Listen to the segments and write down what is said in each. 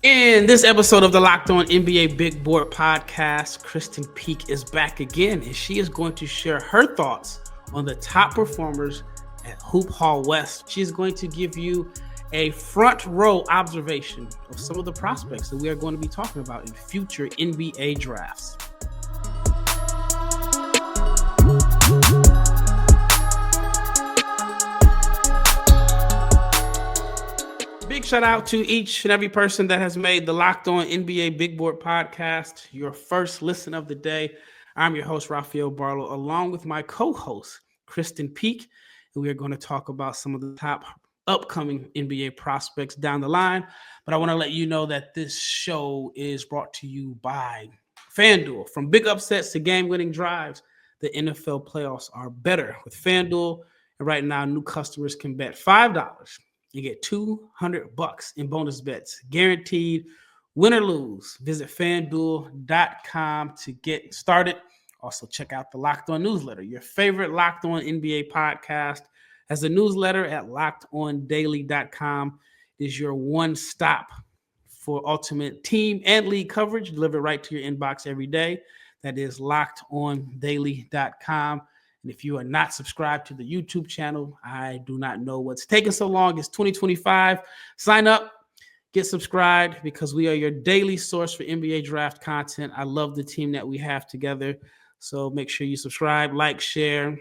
In this episode of the Locked On NBA Big Board podcast, Krysten Peek is back again, and she is going to share her thoughts on the top performers at Hoophall West. She is going to give you a front row observation of some of the prospects that we are going to be talking about in future NBA drafts. Big shout out to each and every person that has made the Locked On NBA Big Board podcast your first listen of the day. I'm your host, Rafael Barlowe, along with my co-host, Krysten Peek, and we are going to talk about some of the top upcoming NBA prospects down the line. But I want to let you know that this show is brought to you by FanDuel. From big upsets to game-winning drives, the NFL playoffs are better with FanDuel. And right now, new customers can bet $5. You get $200 in bonus bets, guaranteed, win or lose. Visit FanDuel.com to get started. Also, check out the Locked On newsletter. Your favorite Locked On NBA podcast has a newsletter at LockedOnDaily.com. It is your one stop for ultimate team and league coverage delivered right to your inbox every day. That is LockedOnDaily.com. And if you are not subscribed to the YouTube channel, I do not know what's taking so long. It's 2025. Sign up, get subscribed, because we are your daily source for NBA draft content. I love the team that we have together. So make sure you subscribe, like, share,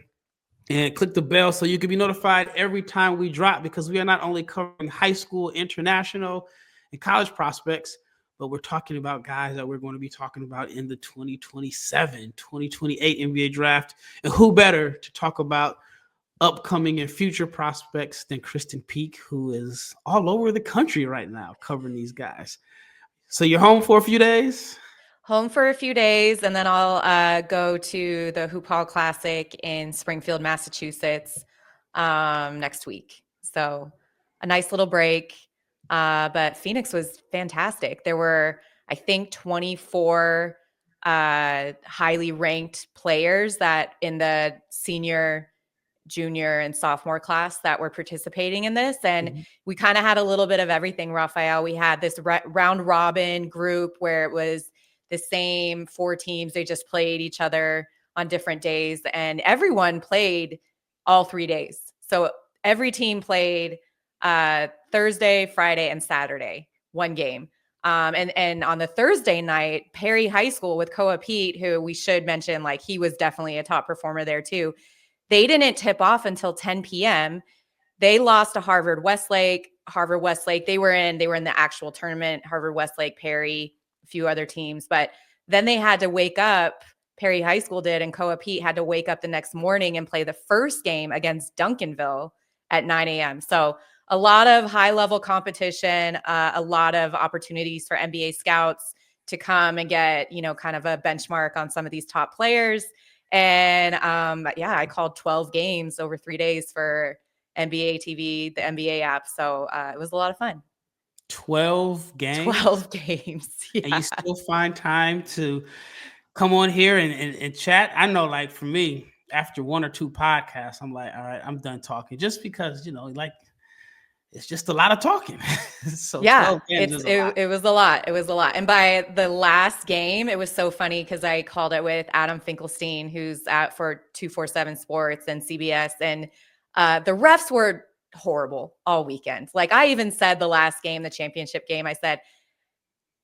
and click the bell so you can be notified every time we drop, because we are not only covering high school, international, and college prospects, but we're talking about guys that we're going to be talking about in the 2027, 2028 NBA draft. And who better to talk about upcoming and future prospects than Krysten Peek, who is all over the country right now covering these guys. So you're home for a few days? Home for a few days, and then I'll go to the Hoophall Classic in Springfield, Massachusetts next week. So a nice little break. But Phoenix was fantastic. There were, I think, 24 highly ranked players that in the senior, junior, and sophomore class that were participating in this. And we kind of had a little bit of everything, Rafael. We had this round robin group where it was the same 4 teams. They just played each other on different days, and everyone played all 3 days. So every team played Thursday, Friday, and Saturday, one game. And on the Thursday night, Perry High School with Koa Pete, who we should mention, like, he was definitely a top performer there too. They didn't tip off until 10 p.m. They lost to Harvard Westlake. They were in the actual tournament. Harvard Westlake, Perry, a few other teams, but then they had to wake up. Perry High School did, and Koa Pete had to wake up the next morning and play the first game against Duncanville at 9 a.m. So a lot of high-level competition, a lot of opportunities for NBA scouts to come and get, kind of a benchmark on some of these top players. And I called 12 games over 3 days for NBA TV, the NBA app. So it was a lot of fun. 12 games? 12 games. Yeah. And you still find time to come on here and chat? I know, like, for me, after 1 or 2 podcasts, I'm like, all right, I'm done talking, just because, it's just a lot of talking. So yeah, 12 games it was a lot. It was a lot. And by the last game, it was so funny because I called it with Adam Finkelstein, who's at for 247 Sports and CBS. And the refs were horrible all weekend. Like, I even said the last game, the championship game, I said,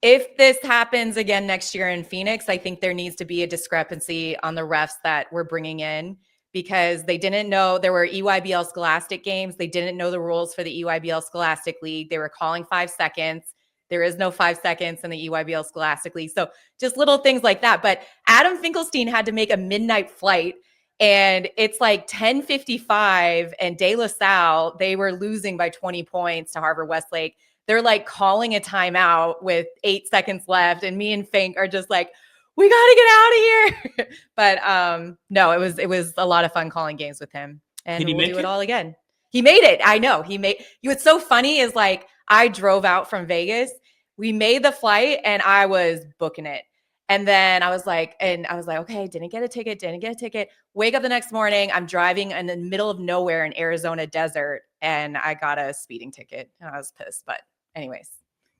if this happens again next year in Phoenix, I think there needs to be a discrepancy on the refs that we're bringing in, because they didn't know there were EYBL Scholastic games. They didn't know the rules for the EYBL Scholastic League. They were calling 5 seconds. There is no 5 seconds in the EYBL Scholastic League. So just little things like that. But Adam Finkelstein had to make a midnight flight, and it's like 10:55, and De La Salle, they were losing by 20 points to Harvard Westlake. They're like calling a timeout with 8 seconds left. And me and Fink are just like, we got to get out of here. But no, it was a lot of fun calling games with him, and we'll do it all again. He made it. I know what's so funny is, like, I drove out from Vegas. We made the flight and I was booking it. And then I was like, okay, didn't get a ticket. Wake up the next morning. I'm driving in the middle of nowhere in Arizona desert, and I got a speeding ticket, and I was pissed. But anyways.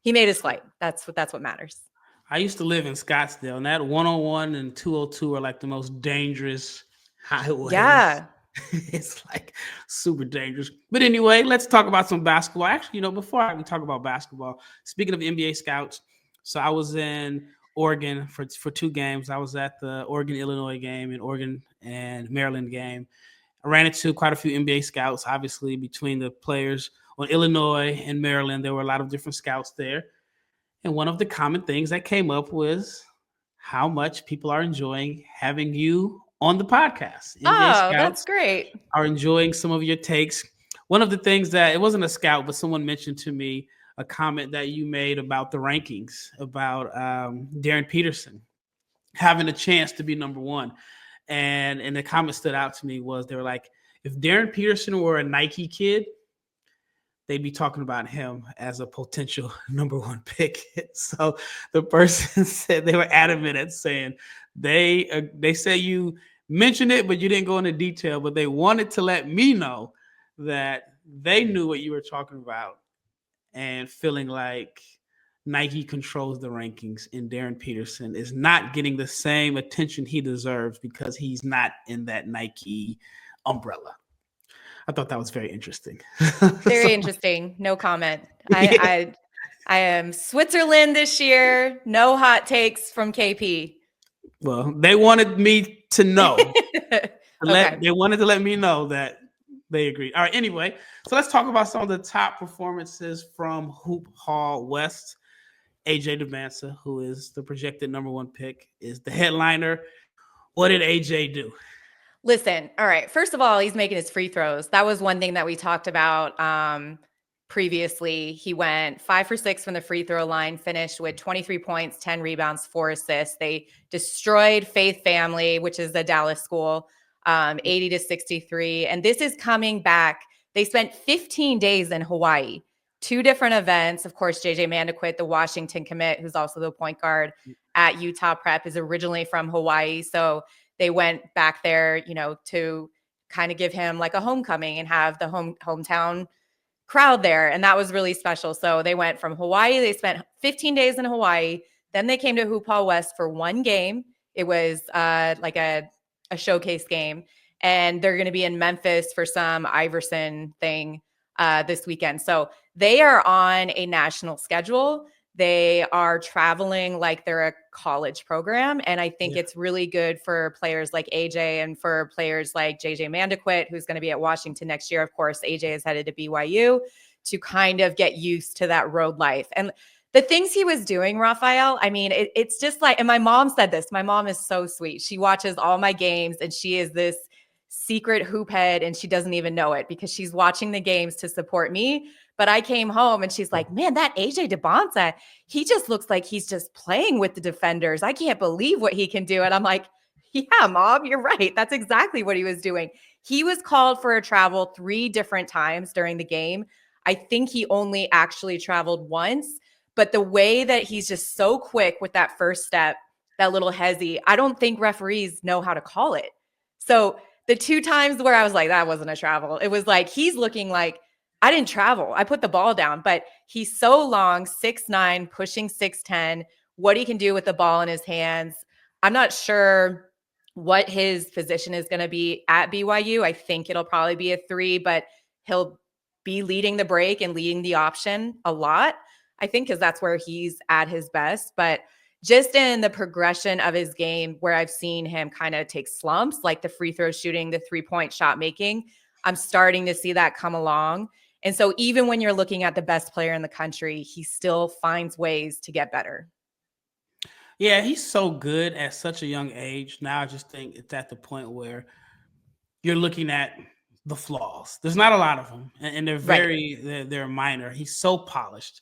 he made his flight. That's what matters. I used to live in Scottsdale, and that 101 and 202 are like the most dangerous highways. Yeah. It's like super dangerous. But anyway, let's talk about some basketball. Actually, before we talk about basketball, speaking of NBA scouts, so I was in Oregon for 2 games. I was at the Oregon-Illinois game and Oregon and Maryland game. I ran into quite a few NBA scouts. Obviously, between the players on Illinois and Maryland, there were a lot of different scouts there. And one of the common things that came up was how much people are enjoying having you on the podcast. NBA That's scouts great. are enjoying some of your takes. One of the things that it wasn't a scout, but someone mentioned to me a comment that you made about the rankings, about Darren Peterson having a chance to be number 1. And the comment stood out to me was they were like, if Darren Peterson were a Nike kid, they'd be talking about him as a potential number 1 pick. So the person said they were adamant at saying they say you mentioned it, but you didn't go into detail, but they wanted to let me know that they knew what you were talking about and feeling like Nike controls the rankings and Darren Peterson is not getting the same attention he deserves because he's not in that Nike umbrella. I thought that was very interesting. Very interesting. No comment. I am Switzerland this year. No hot takes from KP. Well, they wanted me to know. Okay. They wanted to let me know that they agreed. All right. Anyway, so let's talk about some of the top performances from Hoophall West. AJ Dybantsa, who is the projected number 1 pick, is the headliner. What did AJ do? Listen, all right. First of all, he's making his free throws. That was one thing that we talked about previously. He went 5 for 6 from the free throw line, finished with 23 points, 10 rebounds, 4 assists. They destroyed Faith Family, which is the Dallas school, 80-63. And this is coming back. They spent 15 days in Hawaii, 2 different events. Of course, JJ Mandaquit, the Washington commit, who's also the point guard at Utah Prep, is originally from Hawaii. So they went back there, to kind of give him like a homecoming and have the hometown crowd there. And that was really special. So they went from Hawaii. They spent 15 days in Hawaii. Then they came to Hoophall West for 1 game. It was like a showcase game. And they're going to be in Memphis for some Iverson thing this weekend. So they are on a national schedule. They are traveling like they're a college program. And I think it's really good for players like AJ and for players like JJ Mandaquit, who's going to be at Washington next year. Of course, AJ is headed to BYU to kind of get used to that road life. And the things he was doing, Rafael, I mean, it's just like, and my mom said this, my mom is so sweet. She watches all my games and she is this secret hoop head and she doesn't even know it because she's watching the games to support me. But I came home and she's like, man, that AJ Dybantsa, he just looks like he's just playing with the defenders. I can't believe what he can do. And I'm like, yeah, Mom, you're right. That's exactly what he was doing. He was called for a travel 3 different times during the game. I think he only actually traveled once, but the way that he's just so quick with that first step, that little hezzy, I don't think referees know how to call it. So the 2 times where I was like, that wasn't a travel. It was like, he's looking like, I didn't travel. I put the ball down, but he's so long, 6'9", pushing 6'10", what he can do with the ball in his hands. I'm not sure what his position is going to be at BYU. I think it'll probably be a 3, but he'll be leading the break and leading the option a lot, I think, because that's where he's at his best. But just in the progression of his game where I've seen him kind of take slumps, like the free throw shooting, the 3-point shot making, I'm starting to see that come along. And so even when you're looking at the best player in the country, he still finds ways to get better. Yeah, he's so good at such a young age. Now I just think it's at the point where you're looking at the flaws. There's not a lot of them, and they're they're minor. He's so polished.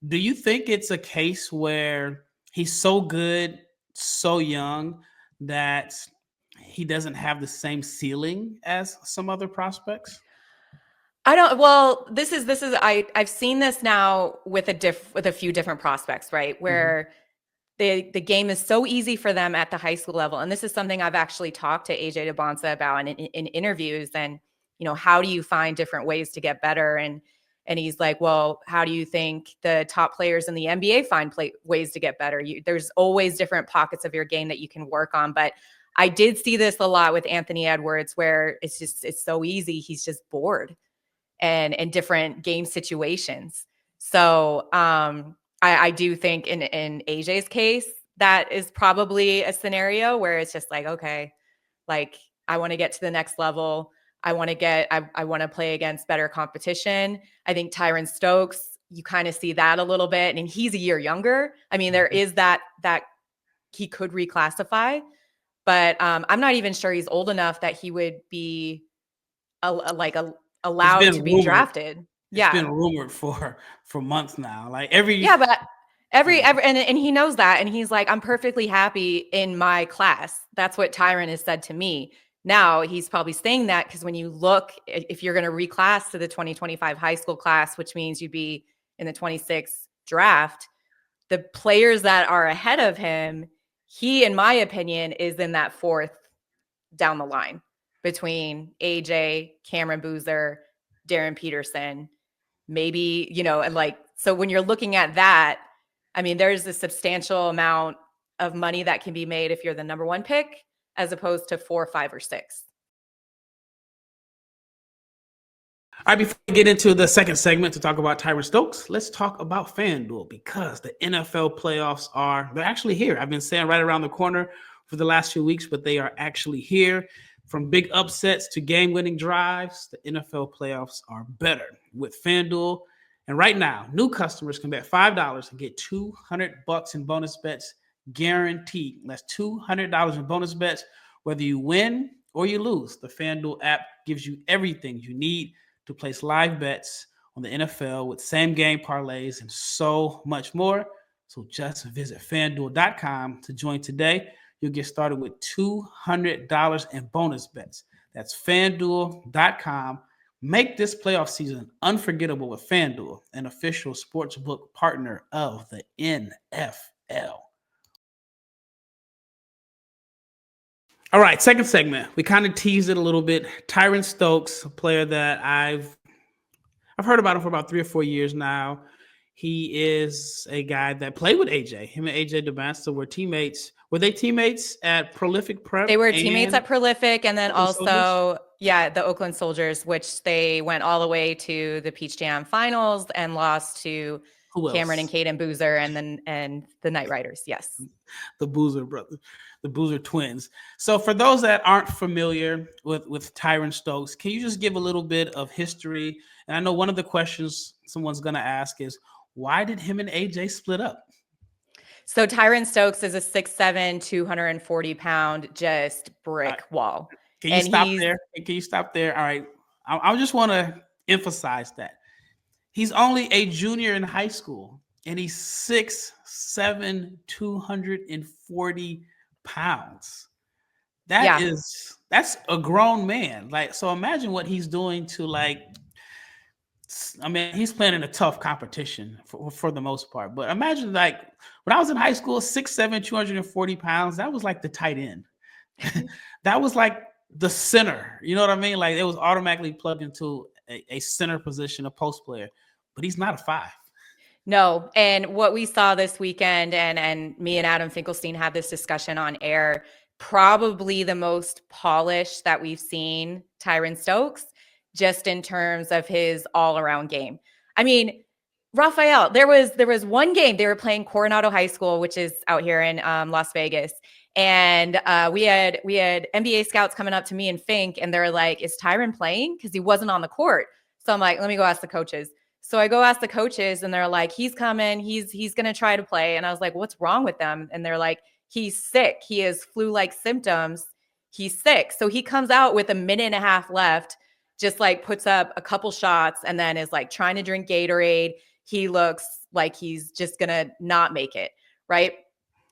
Do you think it's a case where he's so good, so young, that he doesn't have the same ceiling as some other prospects? I don't. Well, this is I've seen this now with a few different prospects, right? Where the game is so easy for them at the high school level, and this is something I've actually talked to AJ Dybantsa about in interviews. And how do you find different ways to get better? And And he's like, well, how do you think the top players in the NBA find ways to get better? There's always different pockets of your game that you can work on. But I did see this a lot with Anthony Edwards, where it's so easy. He's just bored and in different game situations. So I do think in AJ's case, that is probably a scenario where it's just like, okay, like I want to get to the next level. I want to play against better competition. I think Tyran Stokes, you kind of see that a little bit, and he's a year younger. I mean, there is that he could reclassify, but I'm not even sure he's old enough that he would be allowed to be drafted. It's been rumored for months now. Like but and he knows that, and he's like, I'm perfectly happy in my class. That's what Tyran has said to me. Now he's probably saying that because when you look, if you're going to reclass to the 2025 high school class, which means you'd be in the 26 draft, the players that are ahead of him, he, in my opinion, is in that fourth down the line between AJ, Cameron Boozer, Darren Peterson, maybe, and like, so when you're looking at that, I mean, there's a substantial amount of money that can be made if you're the number one pick, as opposed to 4, 5, or 6. All right, before we get into the second segment to talk about Tyran Stokes, let's talk about FanDuel, because the NFL playoffs they're actually here. I've been saying right around the corner for the last few weeks, but they are actually here. From big upsets to game-winning drives, the NFL playoffs are better with FanDuel. And right now, new customers can bet $5 and get $200 in bonus bets guaranteed. That's $200 in bonus bets, whether you win or you lose. The FanDuel app gives you everything you need to place live bets on the NFL with same-game parlays and so much more. So just visit FanDuel.com to join today. You'll get started with $200 in bonus bets. That's FanDuel.com. Make this playoff season unforgettable with FanDuel, an official sportsbook partner of the NFL. All right, second segment. We kind of teased it a little bit. Tyran Stokes, a player that I've heard about him for about 3 or 4 years now. He is a guy that played with AJ. Him and AJ Dybantsa were teammates. Were they teammates at Prolific Prep? They were teammates at Prolific, and then Oakland also, Soldiers? the Oakland Soldiers, which they went all the way to the Peach Jam finals and lost to Cameron and Caden Boozer, and the Knight Riders. Yes, the Boozer brothers, the Boozer twins. So, for those that aren't familiar with Tyran Stokes, can you just give a little bit of history? And I know one of the questions someone's going to ask is, why did him and AJ split up? So Tyran Stokes is a 6'7", 240-pound, just brick wall. Can you stop there? Can you stop there? All right. I just want to emphasize that. He's only a junior in high school, and he's 6'7", 240 pounds. That's a grown man. Like, so imagine what he's doing to, like, I mean, he's playing in a tough competition for the most part. But imagine, like, when I was in high school, 6'7", 240 pounds, that was like the tight end. That was like the center. You know what I mean? Like, it was automatically plugged into a center position, a post player. But he's not a 5. No. And what we saw this weekend, and me and Adam Finkelstein had this discussion on air, probably the most polished that we've seen Tyran Stokes, just in terms of his all-around game. I mean, Rafael, there was one game they were playing Coronado High School, which is out here in Las Vegas. And we had NBA scouts coming up to me and Fink, and they're like, is Tyran playing? Because he wasn't on the court. So I'm like, let me go ask the coaches. So I go ask the coaches, and they're like, he's coming. He's going to try to play. And I was like, what's wrong with them? And they're like, he's sick. He has flu-like symptoms. He's sick. So he comes out with a minute and a half left, just like puts up a couple shots, and then is like trying to drink Gatorade. He looks like he's just going to not make it, right?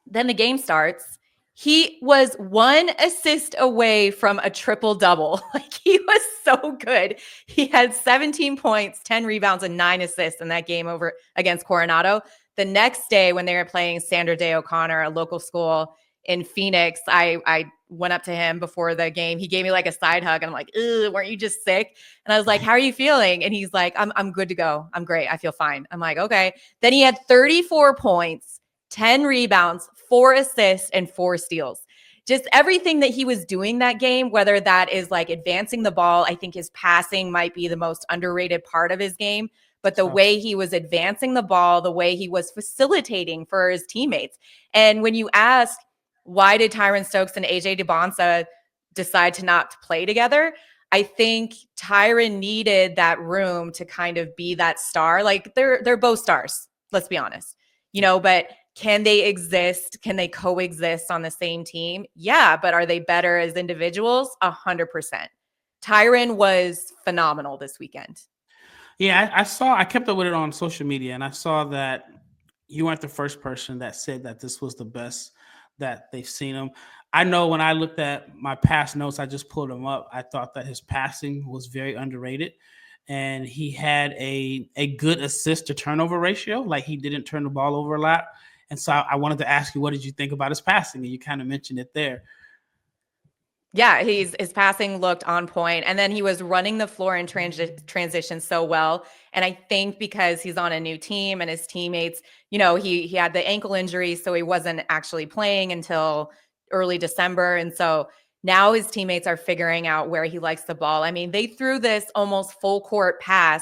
Then the game starts. He was 1 assist away from a triple-double. Like, he was so good. He had 17 points, 10 rebounds, and 9 assists in that game over against Coronado. The next day, when they were playing Sandra Day O'Connor, a local school in Phoenix, I went up to him before the game. He gave me like a side hug and I'm like, weren't you just sick? And I was like, how are you feeling? And he's like, I'm good to go. I'm great. I feel fine. I'm like, okay. Then he had 34 points, 10 rebounds, 4 assists, and 4 steals. Just everything that he was doing that game, whether that is like advancing the ball. I think his passing might be the most underrated part of his game, but the way he was advancing the ball, the way he was facilitating for his teammates. And when you ask, why did Tyran Stokes and AJ Dybantsa decide to not play together? I think Tyran needed that room to kind of be that star. Like they're both stars, let's be honest, but can they exist? Can they coexist on the same team? Yeah, but are they better as individuals? 100%. Tyran was phenomenal this weekend. Yeah, I kept up with it on social media, and I saw that you weren't the first person that said that this was the best that they've seen him. I know when I looked at my past notes, I just pulled them up. I thought that his passing was very underrated, and he had a good assist to turnover ratio. Like, he didn't turn the ball over a lot. And so I wanted to ask you, what did you think about his passing? And you kind of mentioned it there. Yeah, his passing looked on point, and then he was running the floor in transition so well. And I think because he's on a new team and his teammates, he had the ankle injury, so he wasn't actually playing until early December. And so now his teammates are figuring out where he likes the ball. I mean, they threw this almost full court pass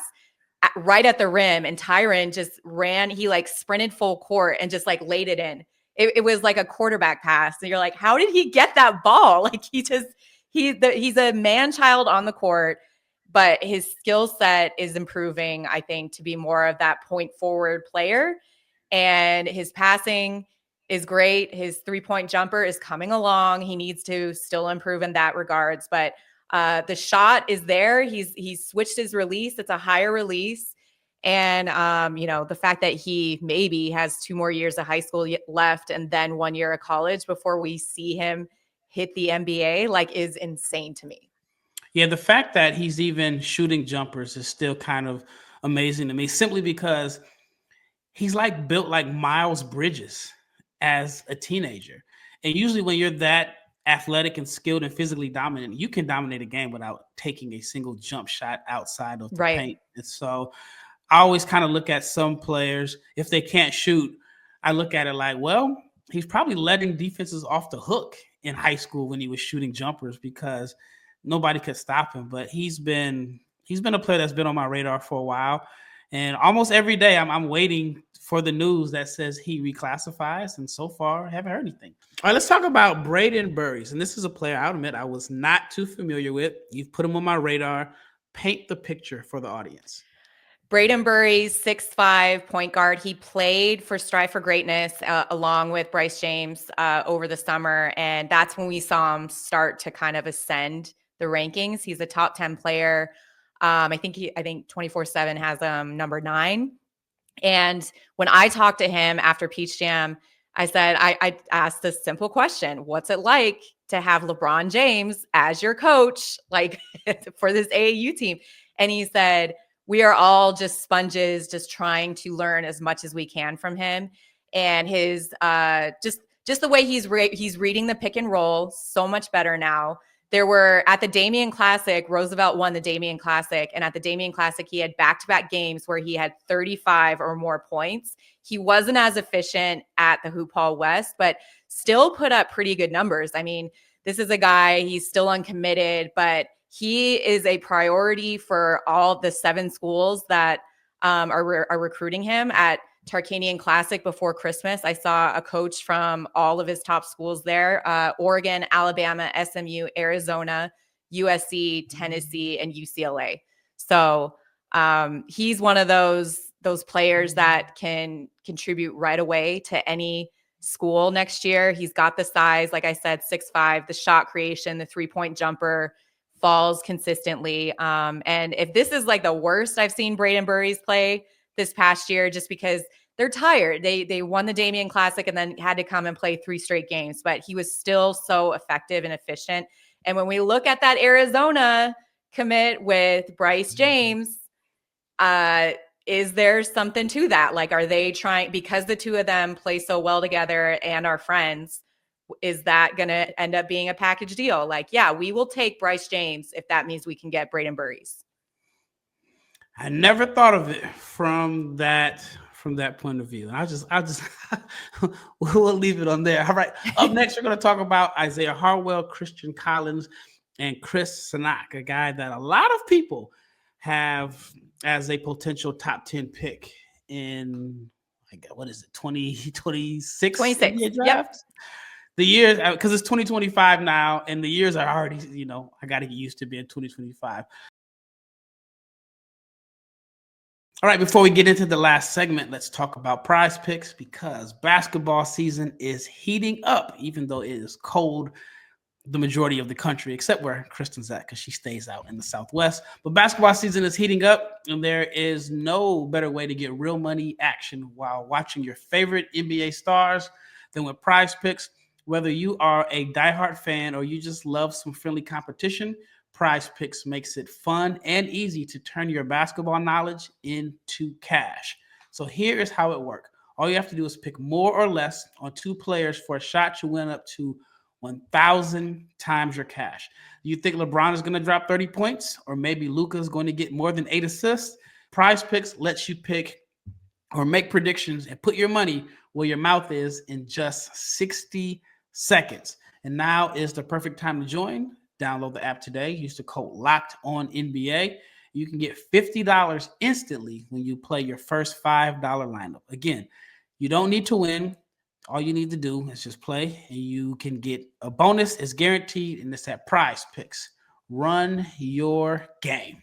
right at the rim, and Tyran just ran. He like sprinted full court and just like laid it in. It was like a quarterback pass. And you're like, how did he get that ball? Like he's a man child on the court, but his skill set is improving, I think, to be more of that point forward player. And his passing is great. His 3-point jumper is coming along. He needs to still improve in that regards, but the shot is there. He's switched his release. It's a higher release. And, the fact that he maybe has 2 more years of high school left and then 1 year of college before we see him hit the NBA, is insane to me. Yeah, the fact that he's even shooting jumpers is still kind of amazing to me, simply because he's like built like Miles Bridges as a teenager. And usually when you're that athletic and skilled and physically dominant, you can dominate a game without taking a single jump shot outside of the paint. And so I always kind of look at some players, if they can't shoot, I look at it like, well, he's probably letting defenses off the hook in high school when he was shooting jumpers because nobody could stop him. But he's been a player that's been on my radar for a while. And almost every day I'm waiting for the news that says he reclassifies. And so far, I haven't heard anything. All right, let's talk about Brayden Burries. And this is a player I'll admit I was not too familiar with. You've put him on my radar. Paint the picture for the audience. Brayden Burries, 6'5", point guard. He played for Strive for Greatness along with Bryce James over the summer. And that's when we saw him start to kind of ascend the rankings. He's a top 10 player. I think 24/7 has number 9. And when I talked to him after Peach Jam, I said, I asked this simple question: what's it like to have LeBron James as your coach, for this AAU team? And he said, we are all just sponges, just trying to learn as much as we can from him. And his just the way he's reading the pick and roll so much better now. There were at the Damien Classic, Roosevelt won the Damien Classic. And at the Damien Classic, he had back-to-back games where he had 35 or more points. He wasn't as efficient at the Hoophall West, but still put up pretty good numbers. I mean, this is a guy, he's still uncommitted, but he is a priority for all the 7 schools that are recruiting him. At Tarkanian Classic before Christmas, I saw a coach from all of his top schools there: Oregon, Alabama, SMU, Arizona, USC, Tennessee, and UCLA. So he's one of those players that can contribute right away to any school next year. He's got the size, like I said, 6'5", the shot creation, the 3-point jumper, falls consistently. And if this is the worst I've seen Brayden Burries play this past year, just because they're tired. They won the Damien Classic and then had to come and play 3 straight games, but he was still so effective and efficient. And when we look at that Arizona commit with Bryce James, is there something to that? Are they trying, because the two of them play so well together and are friends, is that going to end up being a package deal? Like, yeah, we will take Bryce James if that means we can get Brayden Burries. I never thought of it from that point of view. And I'll just we'll leave it on there. All right. Up next, we're going to talk about Isiah Harwell, Christian Collins, and Chris Cenac, a guy that a lot of people have as a potential top 10 pick in, what is it, 2026? 26. Yep. The years, because it's 2025 now, and the years are already, I got to get used to being 2025. All right, before we get into the last segment, let's talk about Prize Picks, because basketball season is heating up, even though it is cold the majority of the country, except where Krysten's at, because she stays out in the Southwest. But basketball season is heating up, and there is no better way to get real money action while watching your favorite NBA stars than with Prize Picks. Whether you are a diehard fan or you just love some friendly competition, Prize Picks makes it fun and easy to turn your basketball knowledge into cash. So here is how it works. All you have to do is pick more or less on two players for a shot to win up to 1,000 times your cash. You think LeBron is going to drop 30 points, or maybe Luka is going to get more than 8 assists? Prize Picks lets you pick or make predictions and put your money where your mouth is in just 60 seconds. And now is the perfect time to join. Download the app today. Use the code LOCKEDONNBA. You can get $50 instantly when you play your first $5 lineup. Again, you don't need to win. All you need to do is just play, and you can get a bonus. It's guaranteed, and it's at Prize Picks. Run your game.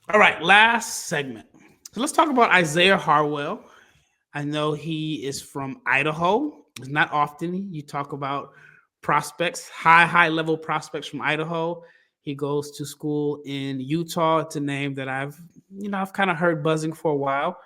All right, last segment. So let's talk about Isiah Harwell. I know he is from Idaho. It's not often you talk about prospects, high-level prospects from Idaho. He goes to school in Utah. It's a name that I've kind of heard buzzing for a while.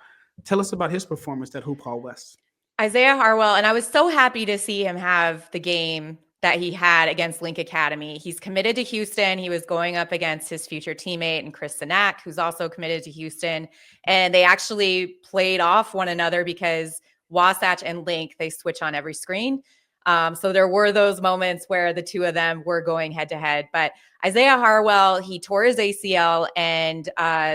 Tell us about his performance at Hoophall West. Isiah Harwell, and I was so happy to see him have the game that he had against Link Academy. He's committed to Houston. He was going up against his future teammate and Chris Cenac, who's also committed to Houston. And they actually played off one another because Wasatch and Link, they switch on every screen. So there were those moments where the two of them were going head to head. But Isiah Harwell, he tore his ACL, and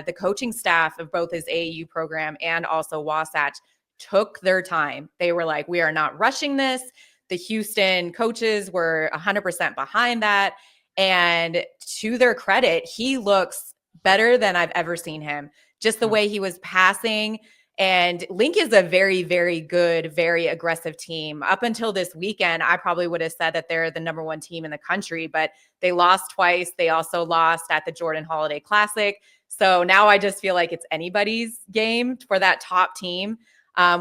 the coaching staff of both his AAU program and also Wasatch took their time. They were like, we are not rushing this. The Houston coaches were 100% behind that. And to their credit, he looks better than I've ever seen him. Just the way he was passing. And Link is a very, very good, very aggressive team. Up until this weekend, I probably would have said that they're the number one team in the country, but they lost twice. They also lost at the Jordan Holiday Classic. So now I just feel like it's anybody's game for that top team,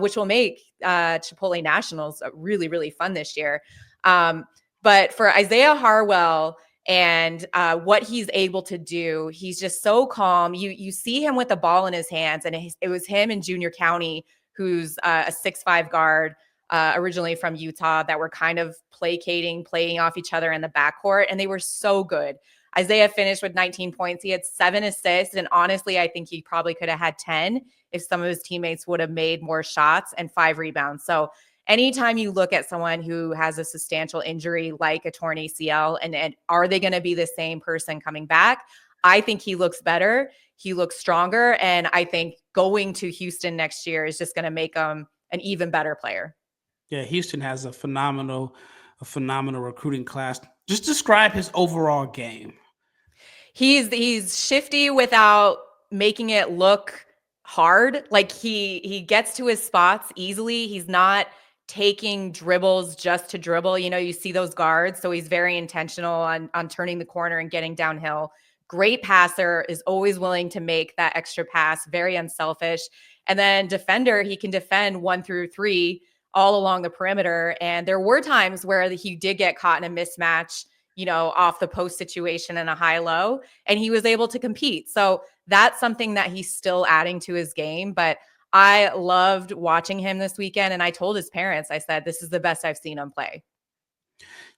which will make Chipotle Nationals really, really fun this year. But for Isiah Harwell and what he's able to do, he's just so calm. You see him with the ball in his hands, and it was him and Junior County, who's a 6'5" guard, originally from Utah, that were kind of playing off each other in the backcourt, and they were so good. Isiah finished with 19 points. He had 7 assists, and honestly, I think he probably could have had 10 if some of his teammates would have made more shots, and 5 rebounds. So anytime you look at someone who has a substantial injury like a torn ACL, and are they going to be the same person coming back? I think he looks better. He looks stronger. And I think going to Houston next year is just going to make him an even better player. Yeah, Houston has a phenomenal recruiting class. Just describe his overall game. He's shifty without making it look hard. Like he gets to his spots easily. He's not taking dribbles just to dribble. You see those guards. So he's very intentional on turning the corner and getting downhill. Great passer, is always willing to make that extra pass, very unselfish. And then defender, he can defend 1 through 3 all along the perimeter. And there were times where he did get caught in a mismatch, off the post situation in a high-low, and he was able to compete. So that's something that he's still adding to his game. But I loved watching him this weekend, and I told his parents, I said, this is the best I've seen him play.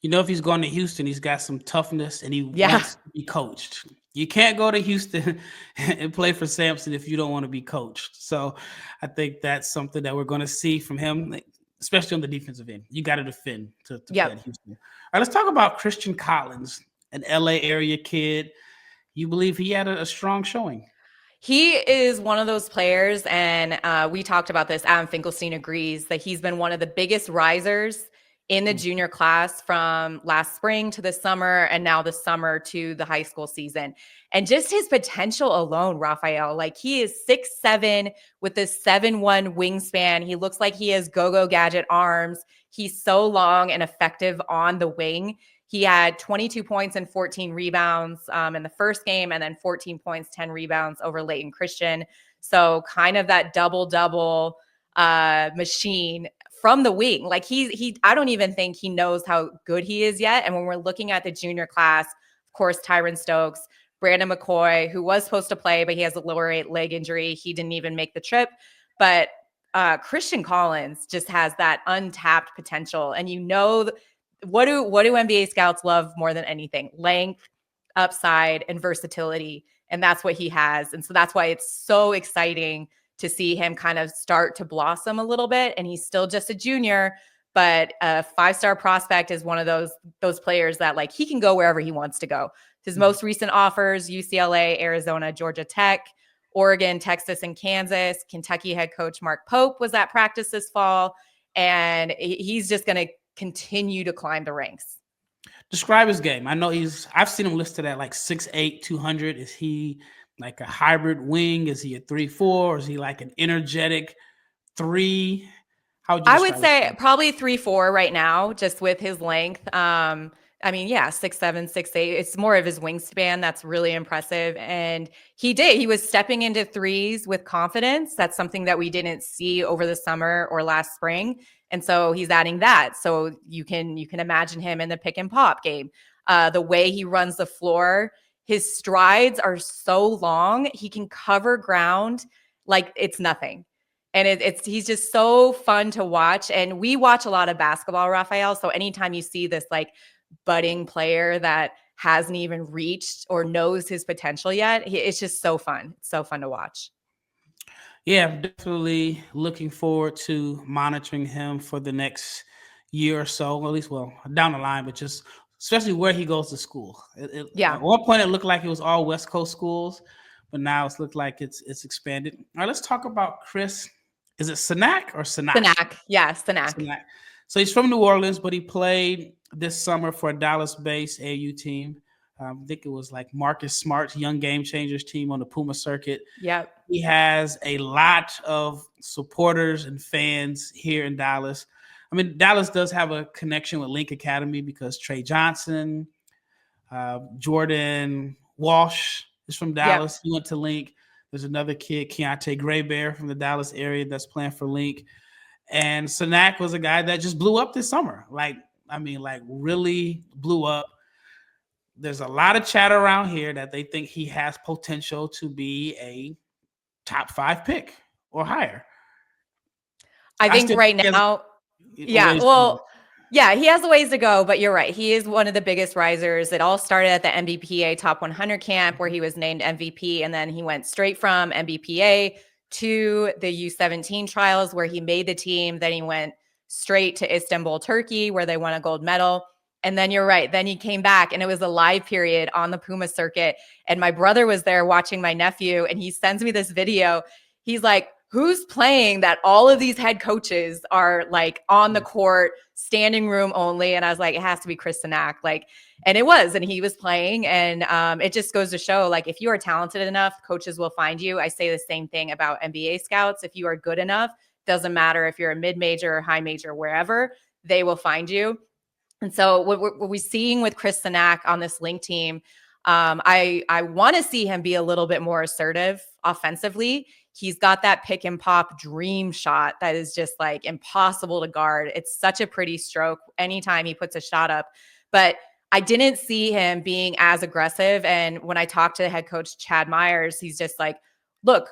If he's going to Houston, he's got some toughness, and he wants to be coached. You can't go to Houston and play for Samson if you don't want to be coached. So I think that's something that we're going to see from him. especially on the defensive end. You got to defend to play Yep. at Houston. All right, let's talk about Christian Collins, an LA area kid. You believe he had a strong showing? He is one of those players, and we talked about this. Adam Finkelstein agrees that he's been one of the biggest risers in the junior class from last spring to the summer, and now the summer to the high school season. And just his potential alone, Rafael, like he is 6'7" with this 7'1" wingspan. He looks like he has go-go gadget arms. He's so long and effective on the wing. He had 22 points and 14 rebounds in the first game, and then 14 points, 10 rebounds over Leighton Christian. So kind of that double-double machine from the wing. Like I don't even think he knows how good he is yet. And when we're looking at the junior class, of course, Tyran Stokes, Brandon McCoy, who was supposed to play, but he has a lower leg injury. He didn't even make the trip. But Christian Collins just has that untapped potential. And what do NBA scouts love more than anything? Length, upside, and versatility. And that's what he has. And so that's why it's so exciting to see him kind of start to blossom a little bit. And he's still just a junior, but a 5-star prospect is one of those players that like he can go wherever he wants to go. His most recent offers: UCLA, Arizona, Georgia Tech, Oregon, Texas, and Kansas. Kentucky head coach Mark Pope was at practice this fall. And he's just going to continue to climb the ranks. Describe his game. I know I've seen him listed at like 6'8", 200. Is he like a hybrid wing? Is he a 3-4? Or is he like an energetic 3? How would you I would say probably 3-4 right now, just with his length. I mean, yeah, 6'7", 6'8". It's more of his wingspan that's really impressive. And he was stepping into threes with confidence. That's something that we didn't see over the summer or last spring. And so he's adding that. So you can imagine him in the pick and pop game. The way he runs the floor, his strides are so long. He can cover ground like it's nothing. And he's just so fun to watch. And we watch a lot of basketball, Rafael. So anytime you see this like budding player that hasn't even reached or knows his potential yet, it's just so fun. It's so fun to watch. Yeah, I'm definitely looking forward to monitoring him for the next year or so, at least, down the line, but just especially where he goes to school. Yeah. At one point, it looked like it was all West Coast schools, but now it's looked like it's expanded. All right, let's talk about Chris. Is it Cenac or Cenac? Cenac. Yeah, Cenac. So he's from New Orleans, but he played this summer for a Dallas-based AU team. I think it was like Marcus Smart's Young Game Changers team on the Puma circuit. Yep. He has a lot of supporters and fans here in Dallas. I mean, Dallas does have a connection with Link Academy because Trey Johnson, Jordan Walsh is from Dallas. Yep. He went to Link. There's another kid, Keontae Graybear, from the Dallas area that's playing for Link. And Cenac was a guy that just blew up this summer. Like really blew up. There's a lot of chatter around here that they think he has potential to be a top 5 pick or higher. I think right now, yeah, well, yeah, he has a ways to go, but you're right. He is one of the biggest risers. It all started at the NBPA Top 100 camp where he was named MVP, and then he went straight from NBPA to the U17 trials where he made the team. Then he went straight to Istanbul, Turkey, where they won a gold medal. And then you're right. Then he came back and it was a live period on the Puma circuit. And my brother was there watching my nephew and he sends me this video. He's like, who's playing that all of these head coaches are like on the court, standing room only? And I was like, it has to be Chris Cenac. Like, and it was, and he was playing. And it just goes to show, like, if you are talented enough, coaches will find you. I say the same thing about NBA scouts. If you are good enough, doesn't matter if you're a mid-major or high major, wherever, they will find you. And so what we're seeing with Chris Cenac on this Link team, I want to see him be a little bit more assertive offensively. He's got that pick and pop dream shot that is just like impossible to guard. It's such a pretty stroke anytime he puts a shot up. But I didn't see him being as aggressive. And when I talked to head coach Chad Myers, he's just like, look,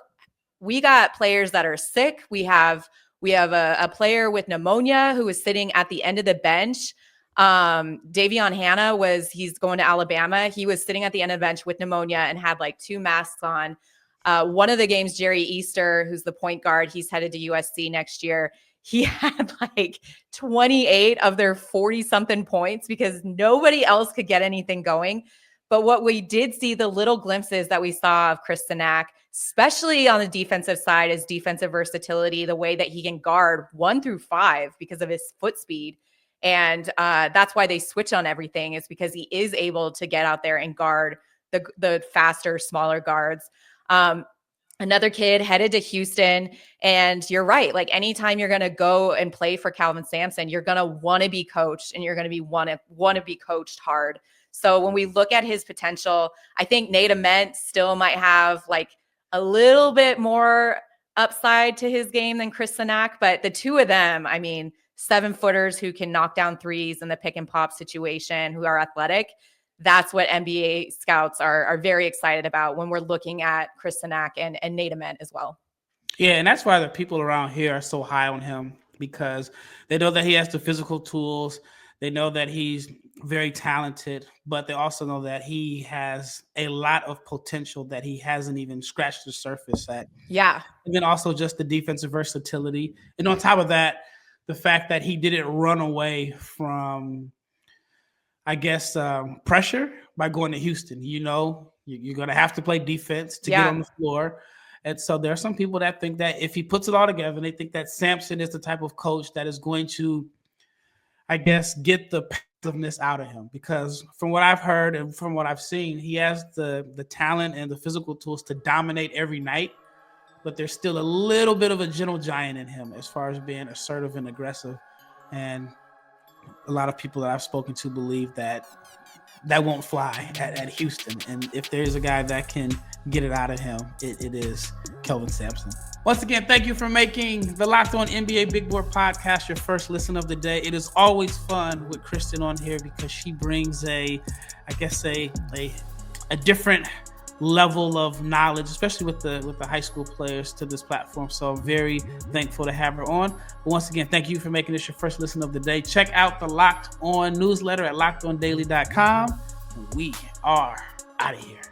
we got players that are sick. We have a player with pneumonia who is sitting at the end of the bench. Davion Hanna he's going to Alabama. He was sitting at the end of the bench with pneumonia and had like 2 masks on. One of the games, Jerry Easter, who's the point guard, he's headed to USC next year. he had like 28 of their 40 something points because nobody else could get anything going. But what we did see, the little glimpses that we saw of Chris Cenac, especially on the defensive side, is defensive versatility, the way that he can guard 1 through 5 because of his foot speed. And that's why they switch on everything, is because he is able to get out there and guard the faster, smaller guards. Another kid headed to Houston, and you're right. Like anytime you're going to go and play for Kelvin Sampson, you're going to want to be coached, and you're going to be want to be coached hard. So when we look at his potential, I think Nate Ament still might have like a little bit more upside to his game than Chris Cenac, but the two of them, I mean, 7-footers who can knock down threes in the pick and pop situation, who are athletic. That's what NBA scouts are very excited about when we're looking at Chris Cenac and Nate Ament as well. Yeah, and that's why the people around here are so high on him, because they know that he has the physical tools. They know that he's very talented, but they also know that he has a lot of potential that he hasn't even scratched the surface at. Yeah. And then also just the defensive versatility. And on top of that, the fact that he didn't run away from, I guess, pressure by going to Houston. You know, you're going to have to play defense to get on the floor. And so there are some people that think that if he puts it all together, and they think that Sampson is the type of coach that is going to, I guess, get the passiveness out of him. Because from what I've heard and from what I've seen, he has the talent and the physical tools to dominate every night. But there's still a little bit of a gentle giant in him as far as being assertive and aggressive. And a lot of people that I've spoken to believe that won't fly at Houston. And if there's a guy that can get it out of him, it is Kelvin Sampson. Once again, thank you for making the Locked On NBA Big Board podcast your first listen of the day. It is always fun with Krysten on here because she brings a different level of knowledge, especially with the high school players, to this platform. So I'm very thankful to have her on. But once again, thank you for making this your first listen of the day. Check out the Locked On newsletter at lockedondaily.com. And we are out of here.